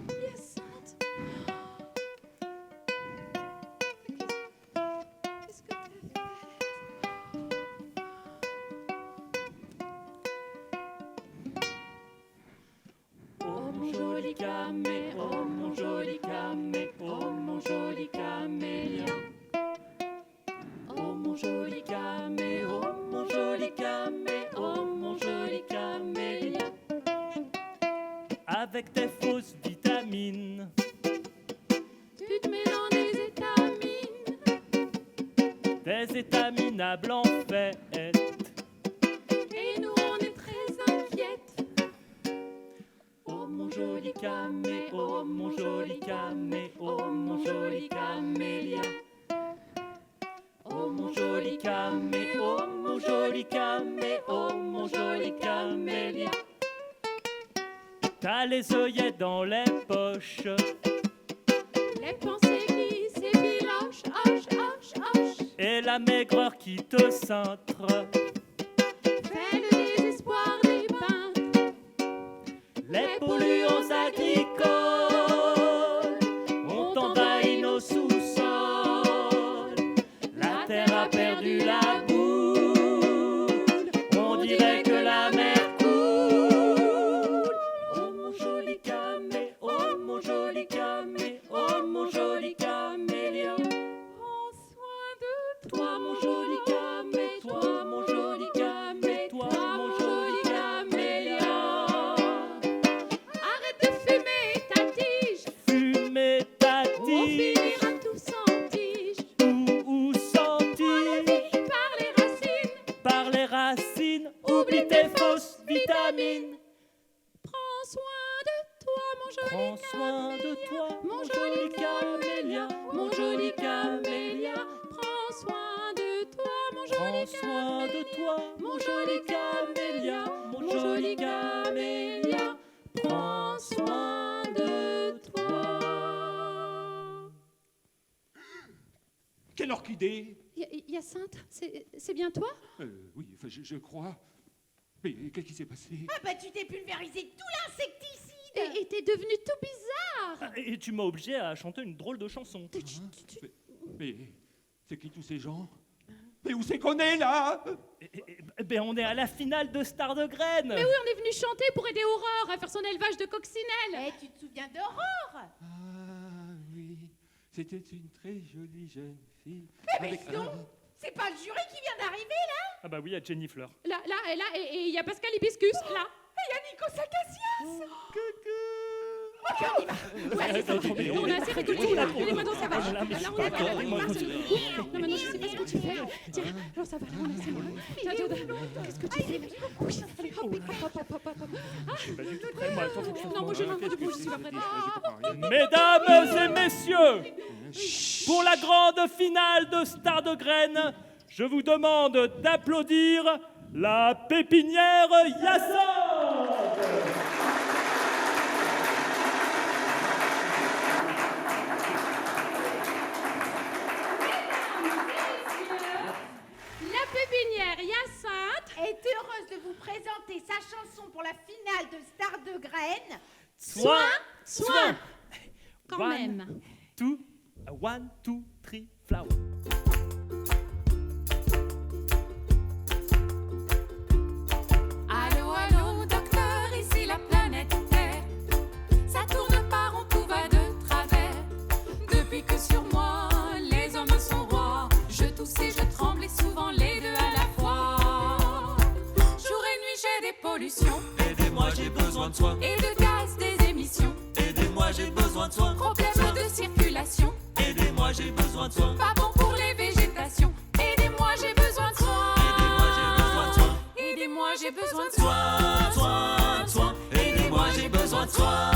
Hyacinthe! Qu'est-ce que t'as fait? Oh mon joli camé, oh mon joli camé, oh mon joli camélia. Oh mon joli camé, oh mon joli camé, oh mon joli camélia. Avec tes fausses vitamines, Tu te mets dans des étamines, des étaminables en fait. et nous on est très inquiètes. Oh mon joli camé, oh mon joli camé, oh mon joli camélia. Oh mon joli camé, oh mon joli camé, oh mon joli camélia. T'as les œillets dans les poches, Les pensées qui s'effilochent, hoche, hoche, hoche. et la maigreur qui te cintre. Fais le désespoir des peintres. Les polluants agricoles ont envahi nos sous-sols. La terre a perdu la boule, on dirait que la mer coule. Oh mon joli camé, oh mon joli camé, oh mon joli camélia. Prends soin de Toi mon joli camé, toi mon joli camé, toi mon joli camélia. Arrête de fumer ta tige. Quelle orchidée? Hyacinthe, c'est bien toi? Oui, enfin, je crois. Mais qu'est-ce qui s'est passé? Ah bah tu t'es pulvérisé tout l'insecticide. Et t'es devenu tout bizarre. Et tu m'as obligé à chanter une drôle de chanson. Mais c'est qui tous ces gens? Mais où c'est qu'on est là? Ben on est à la finale de Star de Graines. Mais oui, on est venu chanter pour aider Aurore à faire son élevage de coccinelles. Tu te souviens d'Aurore? Ah oui, c'était une très jolie jeune fille. Mais non, c'est pas le jury qui vient d'arriver là? Ah bah oui, il y a Jenny Fleur. Là, et il y a Pascal Hibiscus, là. Il y a Nico Sacassias. On a assez rigolé, là. Allez, maintenant ça va. Là, on est là, non, maintenant, je sais pas ce que tu fais. Tiens, alors ça va, là, on a assez mal. Tiens, qu'est-ce que tu fais? Oui, allez, hop. Je suis pas du tout prêt, moi. Attends, faut que je Non, moi, je suis pas prête. Mesdames et messieurs, pour la grande finale de Star de Graines, je vous demande d'applaudir la pépinière Hyacinthe. La pépinière Hyacinthe est heureuse de vous présenter sa chanson pour la finale de Star de Graines. Soin. Quand One, même. Two, 1, 2, 3, flower. Allô, allô, docteur, ici la planète Terre. Ça tourne pas rond, tout va de travers. Depuis que sur moi, les hommes sont rois. Je tousse et je tremble et souvent les deux à la fois. Jour et nuit, j'ai des pollutions. Aidez-moi, j'ai besoin de soins. Et de gaz, des émissions. Aidez-moi, j'ai besoin de soins. Problème de circulation. Aidez-moi, j'ai besoin de soins. Pas bon pour les végétations. Aidez-moi, j'ai besoin de soins. Aidez-moi, j'ai besoin de soins. Aidez-moi, j'ai besoin de soins. Soins. Aidez-moi, j'ai besoin de soins.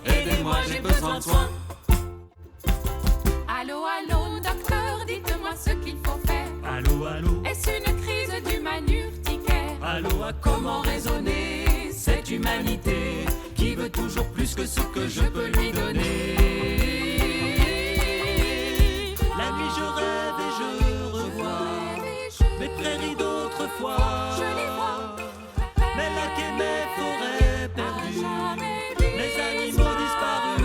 Aidez-moi, j'ai besoin de soins. Allô, allô, docteur, dites-moi ce qu'il faut faire. Allô, allô. Est-ce une crise d'humain urticaire? Allô, à comment raisonner cette humanité qui veut toujours plus que ce que je peux lui donner? La nuit je rêve et je revois mes prairies d'autrefois, Je les vois, mes lacs et mes forêts perdues, jamais vu mes animaux disparus.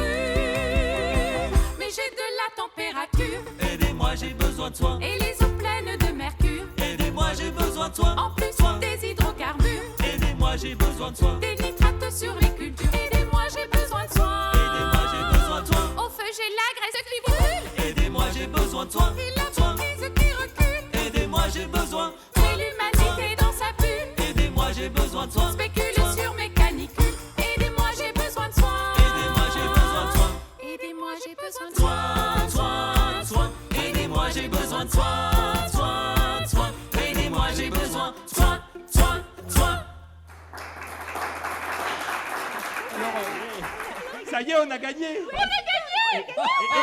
Mais j'ai de la température Aidez-moi, j'ai besoin de soins. et les eaux pleines de mercure. Aidez-moi, j'ai besoin de soins. En plus Soins. des hydrocarbures, Aidez-moi, j'ai besoin de soins. des nitrates sur les cultures. Aidez-moi, j'ai besoin de soins. Aidez-moi, j'ai besoin de soins. Au feu, j'ai la graisse qui brûle Aidez-moi, j'ai besoin de soins. et la Soins. banquise qui recule. Aidez-moi, j'ai besoin. Et l'humanité dans sa bulle Aidez-moi, j'ai besoin de soins. spécule Soins. sur mes canicules. Aidez-moi, j'ai besoin de soins. Aidez-moi, j'ai besoin de soins. Aidez-moi, j'ai besoin de Soins, soins, soins. Aidez-moi, j'ai besoin de soins, soins, soins. Aidez-moi, j'ai besoin de soins, soins, soins. Ça y est, on a gagné.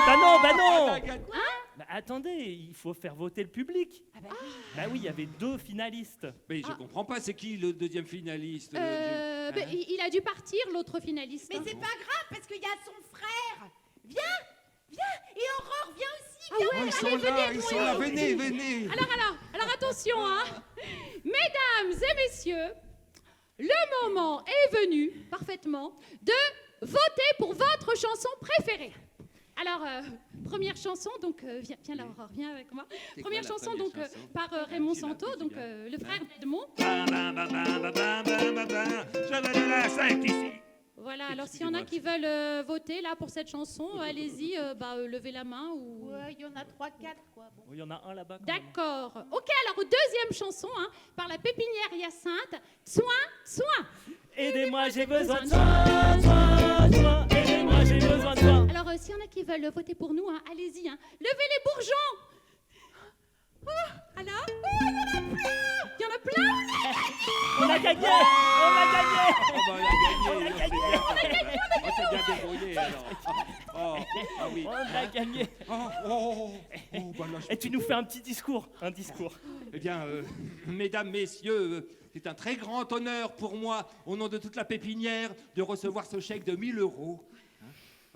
Bah non, On a gagné. Bah attendez, il faut faire voter le public. Bah oui, il y avait 2 finalistes. Mais je comprends pas, c'est qui le deuxième finaliste? Il a dû partir, l'autre finaliste. Mais c'est pas grave parce qu'il y a son frère. Viens. Et Aurore, viens aussi. Ah Viens. ouais, Ils sont là, venez. Alors attention, hein. Mesdames et messieurs, le moment est venu, parfaitement, de voter pour votre chanson préférée. Alors, première chanson, donc, viens là, Aurore, viens avec moi. C'est Première quoi la chanson, première donc, chanson? par Raymond Santo, donc, le frère d'Edmond. J'avais de l'insecte ici. Voilà, alors s'il y en a qui veulent voter là pour cette chanson, allez-y, levez la main ou... Ouais, il y en a 3-4 quoi. Bon. Il y en a un là-bas. quand même. D'accord. Ok, alors deuxième chanson, hein, par la pépinière Hyacinthe. Soin. Aidez-moi, j'ai besoin de soins. Aidez-moi, j'ai besoin de soins. Alors, s'il y en a qui veulent voter pour nous, hein, allez-y. Hein. Levez les bourgeons. Alors il y en a plein. On a gagné. On s'est bien débrouillé alors. Ah oui. On a gagné. Et tu nous fais un petit discours. Eh bien, mesdames, messieurs, c'est un très grand honneur pour moi, au nom de toute la pépinière, de recevoir ce chèque de 1 000 €.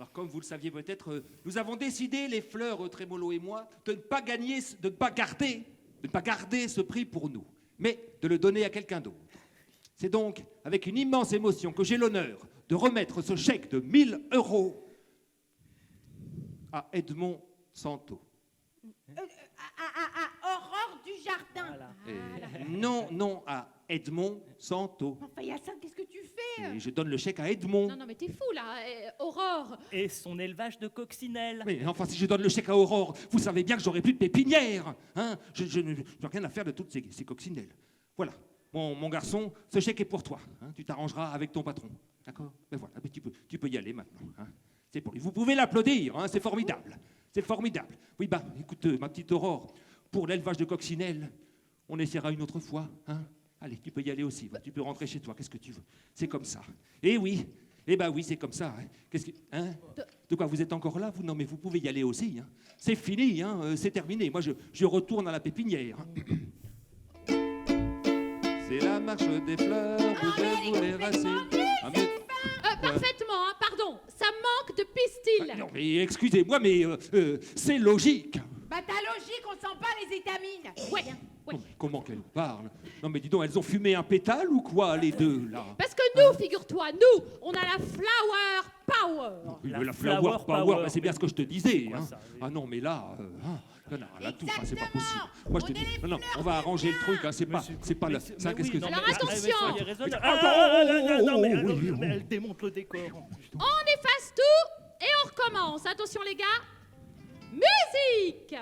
Alors, comme vous le saviez peut-être, nous avons décidé, les fleurs, Trémolo et moi, de ne pas garder ce prix pour nous, mais de le donner à quelqu'un d'autre. C'est donc avec une immense émotion que j'ai l'honneur de remettre ce chèque de 1 000 € à Edmond Santo. À Aurore du Jardin. Voilà. Non, à Edmond Santo. Enfin, Hyacinthe, qu'est-ce que tu fais? Et je donne le chèque à Edmond. Non, mais t'es fou, là. Aurore. Et son élevage de coccinelles. Mais enfin, si je donne le chèque à Aurore, vous savez bien que j'aurai plus de pépinière. Hein, je n'ai rien à faire de toutes ces coccinelles. Voilà. Mon garçon, ce chèque est pour toi. Hein, tu t'arrangeras avec ton patron. D'accord? Mais voilà, mais tu peux y aller maintenant. Hein. C'est pour lui. Vous pouvez l'applaudir, hein, c'est formidable. C'est formidable. Oui, écoute, ma petite Aurore, pour l'élevage de coccinelles, on essaiera une autre fois. Hein. Allez, tu peux y aller aussi. Tu peux rentrer chez toi. Qu'est-ce que tu veux? C'est comme ça. Eh oui, oui, c'est comme ça. Hein. Qu'est-ce que, hein? De quoi, vous êtes encore là, vous? Non, mais vous pouvez y aller aussi. Hein. C'est fini, hein, c'est terminé. Moi, je retourne à la pépinière. C'est la marche des fleurs, vous les racines. Parfaitement, hein, pardon. Ça manque de pistil. Non, mais excusez-moi, mais c'est logique. Bah, ta logique, on sent pas les étamines. Ouais. Non, mais comment qu'elle parle? Non, mais dis donc, elles ont fumé un pétale ou quoi, les deux, là? Parce que nous, figure-toi, nous, on a la flower power. Oui, La mais la flower flower power, c'est bien ce que je te disais. quoi, Hein. ça, oui. Ah non, mais là, là, tout, c'est pas Exactement. possible. Moi, je te On est dis, les non, fleurs on va arranger le truc, hein, c'est pas Mais là. c'est- Ça, mais qu'est-ce oui, que non, c'est? Alors, mais- attention. soyez raisonnable. oui. Elle démonte le décor en plus. On efface tout et on recommence. Attention, les gars. Musique.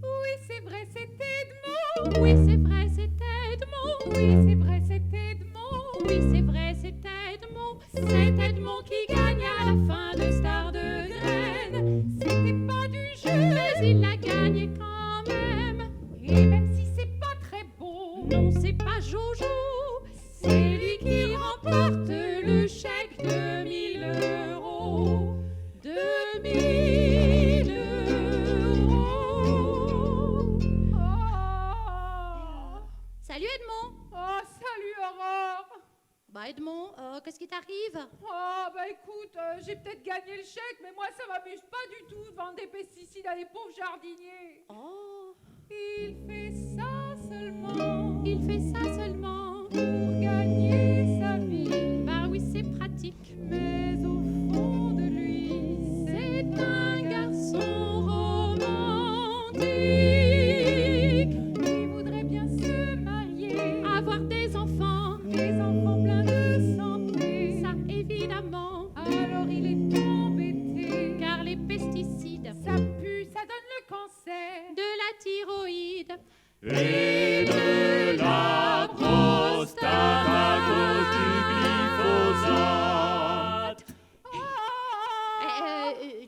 Oui, c'est vrai, c'est Edmond. Oui, c'est vrai, c'est Edmond. Oui, c'est vrai, c'est Edmond. Oui, c'est vrai, c'est Edmond. C'est Edmond qui gagne à la fin de Star de Graines. C'était pas du jeu. Mais il l'a gagné quand même. Et même si c'est pas très beau, Non, c'est pas Jojo. C'est lui qui remporte le chèque de 1 000 €. 2 000 €. Oh, Salut Edmond. oh salut Aurore. Bah Edmond, qu'est-ce qui t'arrive? Oh, bah écoute, j'ai peut-être gagné le chèque, mais moi ça m'amuse pas du tout de vendre des pesticides à des pauvres jardiniers. Oh, Il fait ça seulement il fait ça seulement. pour gagner sa vie. Bah oui, c'est pratique. Mais au fond de lui, C'est un garçon romantique. qui voudrait bien se marier, Avoir des enfants, pleins de santé. ça évidemment. Alors il est embêté, Car les pesticides, ça pue, ça donne le cancer. de la thyroïde. Et de la prostate à cause du glyphosate.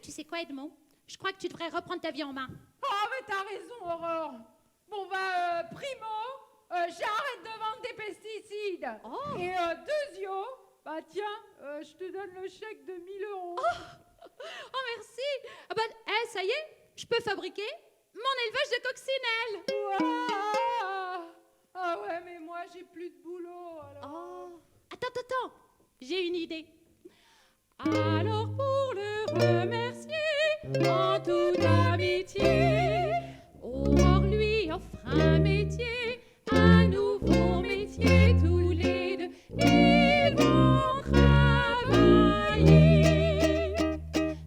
Tu sais quoi Edmond? Je crois que tu devrais reprendre ta vie en main. Oh, mais t'as raison, Aurore. Bon, bah, primo, j'arrête de vendre des pesticides. Oh. Et deuxio, bah tiens, je te donne le chèque de 1 000 €. Oh merci. Ah bah, ça y est, je peux fabriquer mon élevage de coccinelles. Ouah. Ah ouais, mais moi, j'ai plus de boulot, alors. Oh. Attends, j'ai une idée. Alors pour le remercier en toute amitié, Aurore lui offre un métier, un nouveau métier, tous les deux ils vont travailler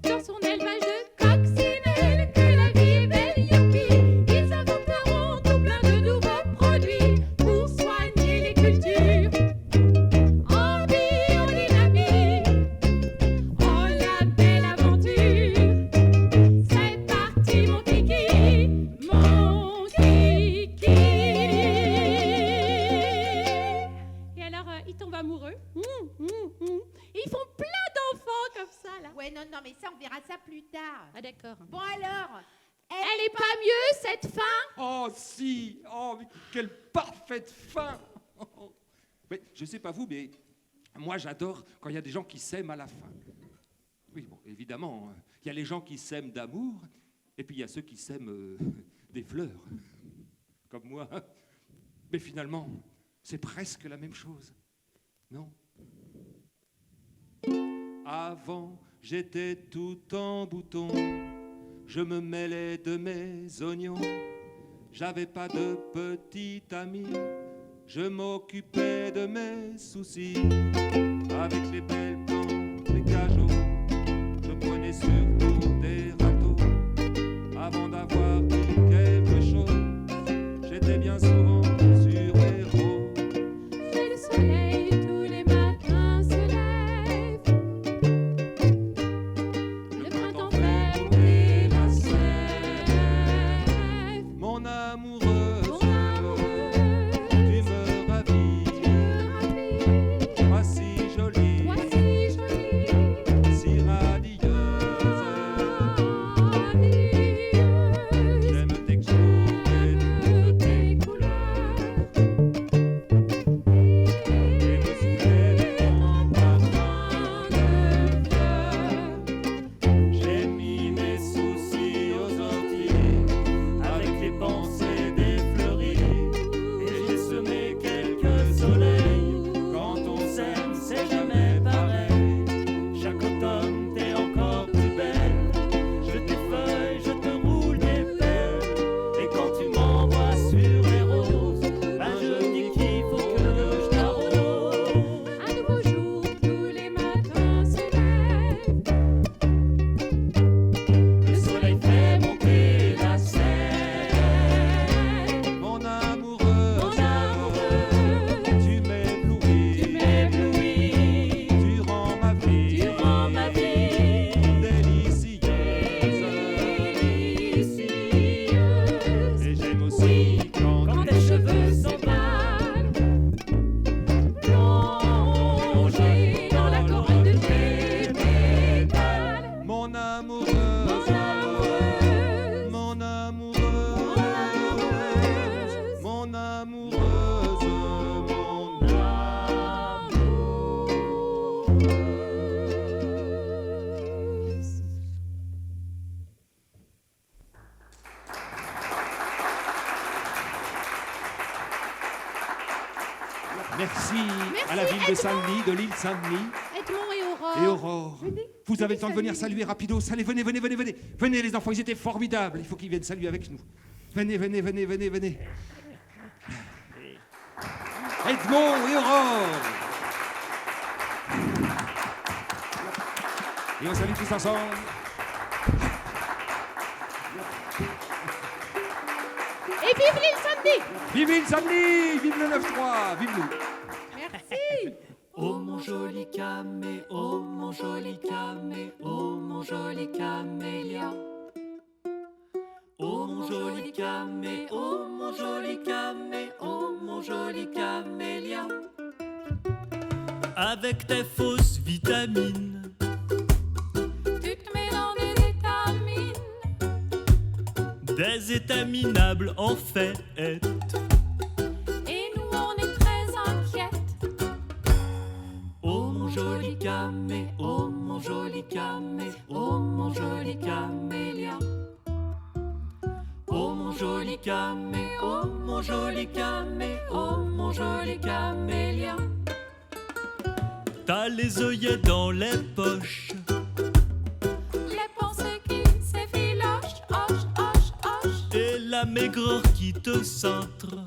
dans son élevage de coccinelles. Que la vie est belle, youpi, ils inventeront tout plein de nouveaux produits pour soigner les cultures. En biodynamie, oh la belle aventure. C'est parti mon kiki, mon kiki. Et alors, ils tombent amoureux. Et ils font plein d'enfants comme ça là. Ouais, non, mais ça, on verra ça plus tard. Ah d'accord. Bon alors, Elle est pas mieux cette fin? Oh, si! Oh, mais quelle parfaite fin! Mais je sais pas vous, mais moi, j'adore quand il y a des gens qui s'aiment à la fin. Oui, bon, évidemment, il y a les gens qui s'aiment d'amour, et puis il y a ceux qui s'aiment des fleurs, comme moi. Mais finalement, c'est presque la même chose, non? Avant, j'étais tout en bouton. Je me mêlais de mes oignons. J'avais pas de petit ami. Je m'occupais de mes soucis. Avec les belles plantes, les cajots, je prenais surtout des râteaux. Avant d'avoir dit quelque chose, j'étais bien souvent sur les roses. Et le soleil tous les matins se lève. Le printemps fait monter la sève. Mon amoureuse, Mon amoureuse, tu me ravis. tu me ravis. Toi si jolie, Toi si jolie, si radieuse. radieuse. J'aime tes cours et toutes tes Tes couleurs. et me souffler des grands parfums de fleurs. J'ai mis mes soucis aux orties, avec les pensées des fleuries, et j'ai semé quelques soleils. Quand on s'aime, c'est jamais pareil. Chaque automne, t'es encore plus belle. Je t'effeuille, je te roule des pelles, et quand tu m'envoies sur les roses, ben je dis qu'il faut que je t'arrose. Un nouveau jour tous les matins se lève. Le soleil fait monter la sève. Mon amoureuse, Mon amoureuse, tu m'éblouis, tu m'éblouis. tu rends ma vie, Tu rends ma vie délicieuse. délicieuse. Et j'aime aussi Quand tes cheveux sont pâles, plongés dans la couronne de tes pétales. mon amoureuse, Mon amoureuse, mon amoureuse, mon amoureuse, mon amoureuse. Merci à Merci, la ville de Saint-Denis, de l'île Saint-Denis Edmond et Aurore. et Aurore. Venez, Vous avez le temps de venez venir saluer rapidos. Allez, venez, venez, venez, venez. Venez les enfants, ils étaient formidables. Il faut qu'ils viennent saluer avec nous. Venez, venez, venez, venez, venez. Edmond et Aurore. Et on salue tous ensemble. Et vive l'île Saint-Denis. Vive l'île Saint-Denis, vive le 9-3, vive nous. Merci. Oh mon joli camé, oh mon joli camé, oh mon joli camélia. Oh mon joli camé, oh mon joli camé, oh mon joli camélia. Avec tes fausses vitamines, Tu te mets dans des étamines. des étaminables en fait. Et nous on est très inquiètes. Oh mon joli camé, oh mon joli camé, oh mon joli camélia. Oh mon joli camé, oh mon joli camé, oh mon joli camélia. T'as les œillets dans les poches, Les pensées qui s'effilochent, hoche, hoche, hoche. et la maigreur qui te cintre.